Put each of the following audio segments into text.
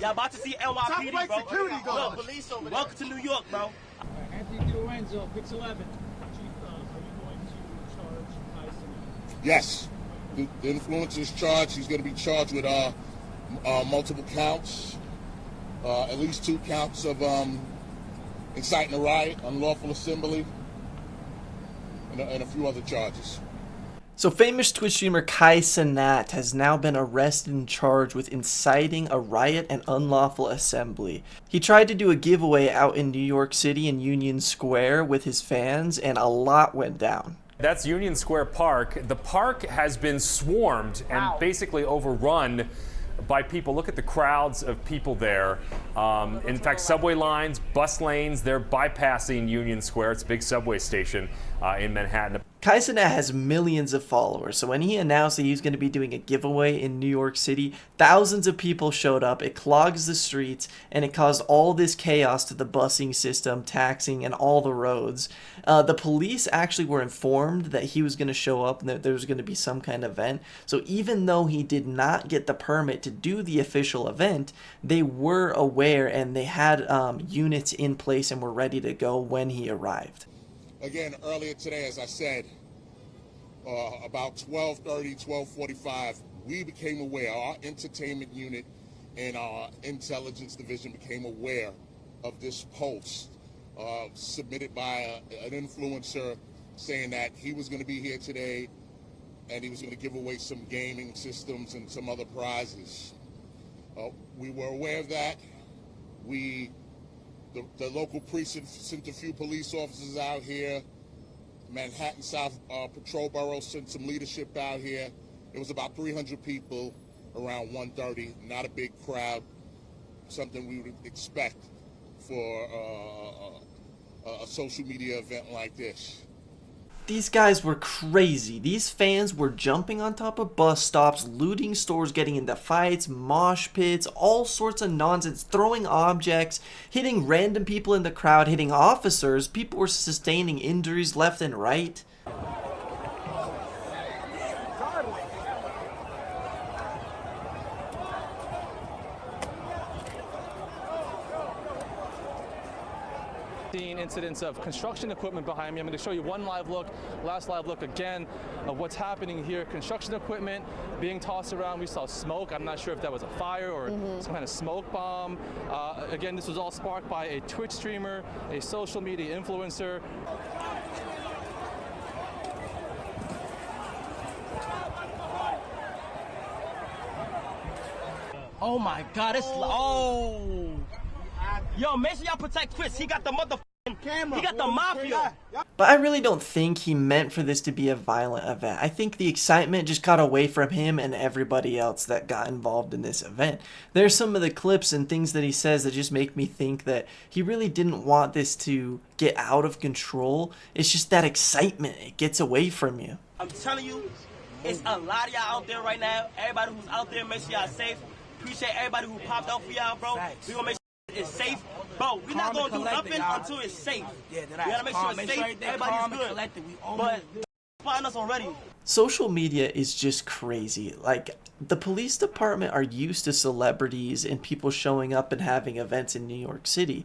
Y'all about to see NYPD, bro. Security guards. Look, police over there. Welcome to New York, bro. Anthony DiLorenzo, Pix 11. Chief, are you going to charge Cenat? Yes. The influencer is charged. He's going to be charged with multiple counts, at least 2 counts of inciting a riot, unlawful assembly, and a few other charges. So famous Twitch streamer Cenat has now been arrested and charged with inciting a riot and unlawful assembly. He tried to do a giveaway out in New York City in Union Square with his fans, and a lot went down. That's Union Square Park. The park has been swarmed and basically overrun by people. Look at the crowds of people there. In fact, subway lines, bus lanes, they're bypassing Union Square. It's a big subway station in Manhattan. Cenat has millions of followers, so when he announced that he was going to be doing a giveaway in New York City, thousands of people showed up, it clogs the streets, and it caused all this chaos to the busing system, taxing, and all the roads. The police actually were informed that he was going to show up and that there was going to be some kind of event, so even though he did not get the permit to do the official event, they were aware and they had units in place and were ready to go when he arrived. Again, earlier today, as I said, about 12:30, 12:45, we became aware, our entertainment unit and our intelligence division became aware of this post submitted by an influencer saying that he was going to be here today and he was going to give away some gaming systems and some other prizes. We were aware of that. The local precinct sent a few police officers out here. Manhattan South Patrol Borough sent some leadership out here. It was about 300 people around 1:30. Not a big crowd. Something we would expect for a social media event like this. These guys were crazy. These fans were jumping on top of bus stops, looting stores, getting into fights, mosh pits, all sorts of nonsense, throwing objects, hitting random people in the crowd, hitting officers. People were sustaining injuries left and right. Incidents of construction equipment behind me. I'm going to show you one live look, last live look again of what's happening here. Construction equipment being tossed around. We saw smoke. I'm not sure if that was a fire or some kind of smoke bomb. Again, this was all sparked by a Twitch streamer, a social media influencer. Oh my God, it's yo, make sure y'all protect Chris. He got the camera. He got the mafia. But I really don't think he meant for this to be a violent event. I think the excitement just got away from him and everybody else that got involved in this event. There's some of the clips and things that he says that just make me think that he really didn't want this to get out of control. It's just that excitement. It gets away from you. I'm telling you, it's a lot of y'all out there right now. Everybody who's out there, make sure y'all safe. Appreciate everybody who popped out for y'all, bro. We gonna make sure it's safe. Bro, we're not gonna do nothing until it's safe. Yeah, we gotta make sure it's safe. Everybody's good. But find us already. Social media is just crazy. Like, the police department are used to celebrities and people showing up and having events in New York City.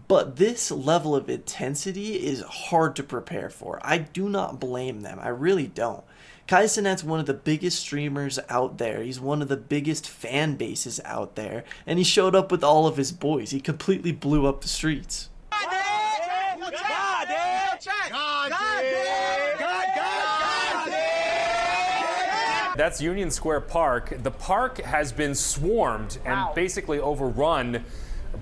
But this level of intensity is hard to prepare for. I do not blame them. I really don't. Cenat's one of the biggest streamers out there. He's one of the biggest fan bases out there. And he showed up with all of his boys. He completely blew up the streets. That's Union Square Park. The park has been swarmed and basically overrun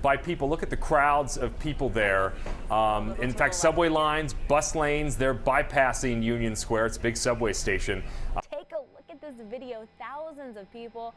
by people. Look at the crowds of people there. In fact, subway lines, bus lanes, they're bypassing Union Square. It's a big subway station. Take a look at this video. Thousands of people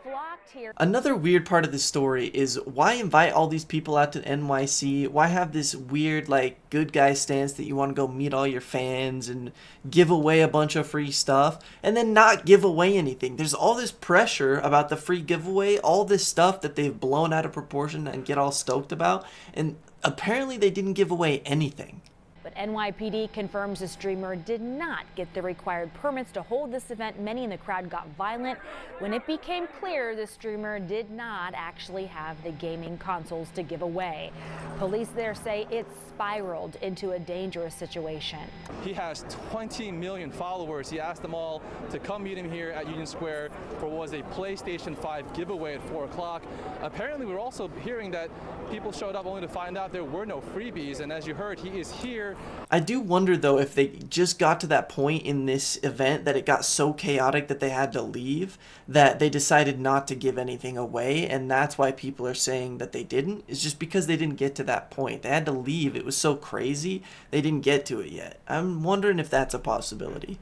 flocked here. Another weird part of the story is why invite all these people out to NYC? Why have this weird, like, good guy stance that you want to go meet all your fans and give away a bunch of free stuff and then not give away anything? There's all this pressure about the free giveaway, all this stuff that they've blown out of proportion and get all stoked about, and apparently they didn't give away anything. But But NYPD confirms the streamer did not get the required permits to hold this event. Many in the crowd got violent when it became clear the streamer did not actually have the gaming consoles to give away. Police there say it spiraled into a dangerous situation. He has 20 million followers. He asked them all to come meet him here at Union Square for what was a PlayStation 5 giveaway at 4 o'clock. Apparently, we're also hearing that people showed up only to find out there were no freebies, and as you heard, he is here. I do wonder, though, if they just got to that point in this event that it got so chaotic that they had to leave, that they decided not to give anything away, and that's why people are saying that they didn't. It's just because they didn't get to that point. They had to leave. It was so crazy, they didn't get to it yet. I'm wondering if that's a possibility.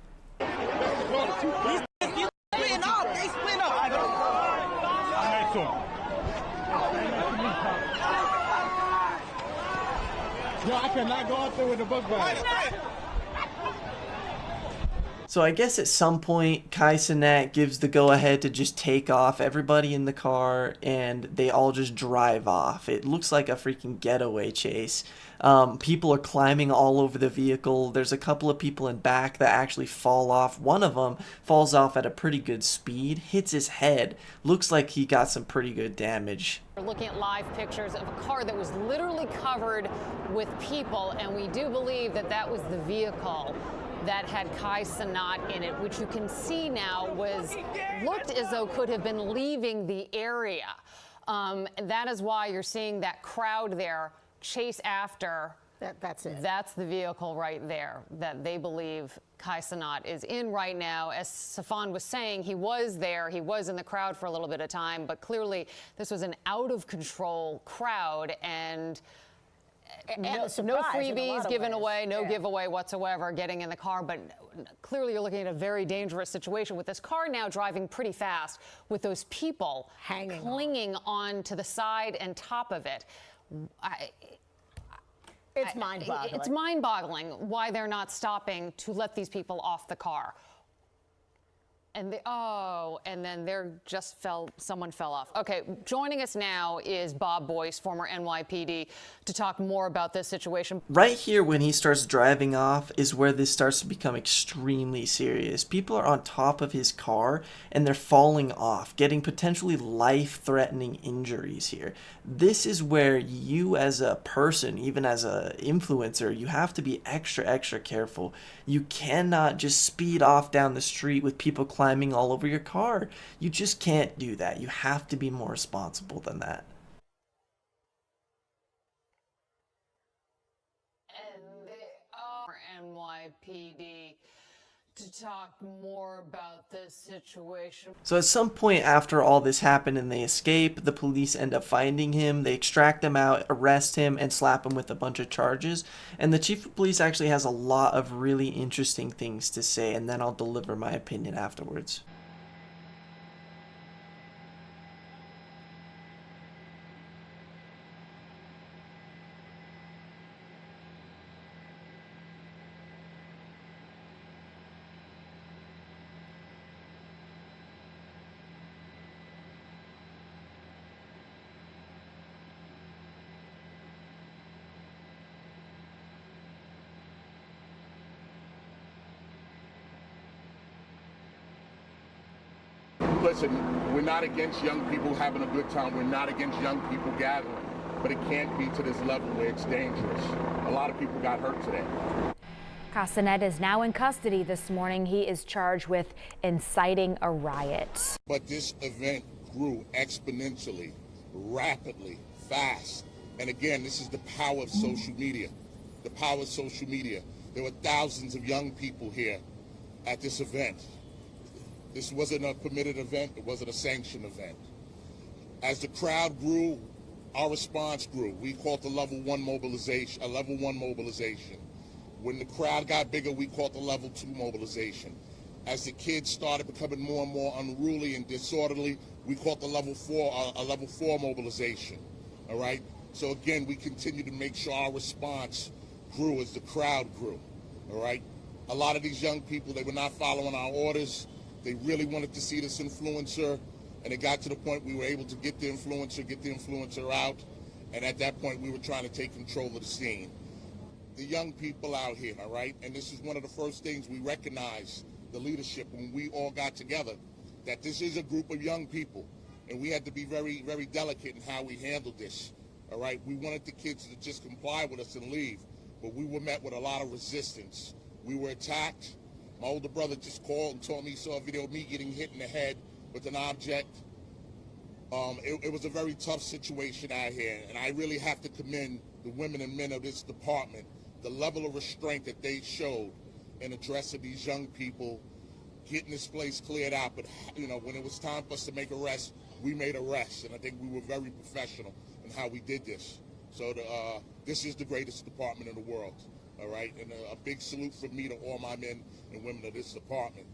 Yo, I cannot go out there with the book bag. So I guess at some point, Cenat gives the go-ahead to just take off everybody in the car, and they all just drive off. It looks like a freaking getaway chase. People are climbing all over the vehicle. There's a couple of people in back that actually fall off. One of them falls off at a pretty good speed, hits his head. Looks like he got some pretty good damage. We're looking at live pictures of a car that was literally covered with people, and we do believe that that was the vehicle that had Cenat in it, which you can see now looked as though could have been leaving the area. That is why you're seeing that crowd there chase after. That's it. That's the vehicle right there that they believe Cenat is in right now. As Safan was saying, he was there. He was in the crowd for a little bit of time, but clearly this was an out-of-control crowd, and no freebies given away, no giveaway whatsoever, getting in the car. But clearly you're looking at a very dangerous situation with this car now driving pretty fast with those people clinging on to the side and top of it. It's mind-boggling. It's mind-boggling why they're not stopping to let these people off the car. And then someone fell off. Okay, joining us now is Bob Boyce, former NYPD, to talk more about this situation. Right here when he starts driving off is where this starts to become extremely serious. People are on top of his car and they're falling off, getting potentially life-threatening injuries here. This is where you as a person, even as an influencer, you have to be extra, extra careful. You cannot just speed off down the street with people climbing all over your car. You just can't do that. You have to be more responsible than that. And they are NYPD to talk more about this situation. So at some point after all this happened and they escape, the police end up finding him, they extract him out, arrest him, and slap him with a bunch of charges. And the chief of police actually has a lot of really interesting things to say, and then I'll deliver my opinion afterwards. Listen, we're not against young people having a good time. We're not against young people gathering. But it can't be to this level where it's dangerous. A lot of people got hurt today. Cenat is now in custody this morning. He is charged with inciting a riot. But this event grew exponentially, rapidly, fast. And again, this is the power of social media. The power of social media. There were thousands of young people here at this event. This wasn't a permitted event. It wasn't a sanctioned event. As the crowd grew, our response grew. We called the level 1 mobilization, a level 1 mobilization. When the crowd got bigger, we called the level 2 mobilization. As the kids started becoming more and more unruly and disorderly, we called the level 4, a level 4 mobilization. All right. So again, we continue to make sure our response grew as the crowd grew. All right. A lot of these young people, they were not following our orders. They really wanted to see this influencer, and it got to the point we were able to get the influencer out, and at that point we were trying to take control of the scene. the young people out here, all right? And this is one of the first things we recognize, the leadership, when we all got together, that this is a group of young people. And we had to be very, very delicate in how we handled this, all right? We wanted the kids to just comply with us and leave, but we were met with a lot of resistance. We were attacked. My older brother just called and told me he saw a video of me getting hit in the head with an object. It was a very tough situation out here, and I really have to commend the women and men of this department, the level of restraint that they showed in addressing these young people, getting this place cleared out. But, you know, when it was time for us to make arrests, we made arrests, and I think we were very professional in how we did this. So this is the greatest department in the world, all right? And a big salute from me to all my men and women of this department.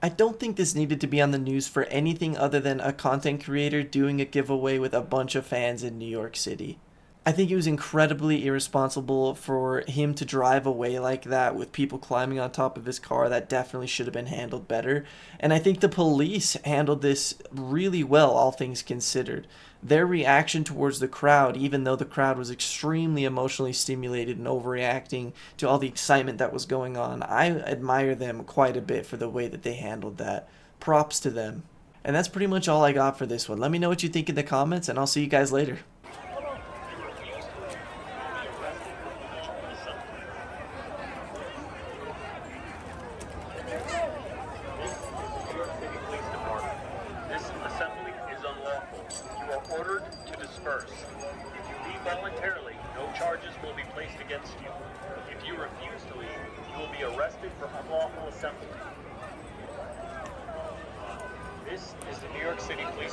I don't think this needed to be on the news for anything other than a content creator doing a giveaway with a bunch of fans in New York City. I think it was incredibly irresponsible for him to drive away like that with people climbing on top of his car. That definitely should have been handled better. And I think the police handled this really well, all things considered. Their reaction towards the crowd, even though the crowd was extremely emotionally stimulated and overreacting to all the excitement that was going on, I admire them quite a bit for the way that they handled that. Props to them. And that's pretty much all I got for this one. Let me know what you think in the comments, and I'll see you guys later. Ordered to disperse. If you leave voluntarily, no charges will be placed against you. If you refuse to leave, you will be arrested for unlawful assembly. This is the New York City Police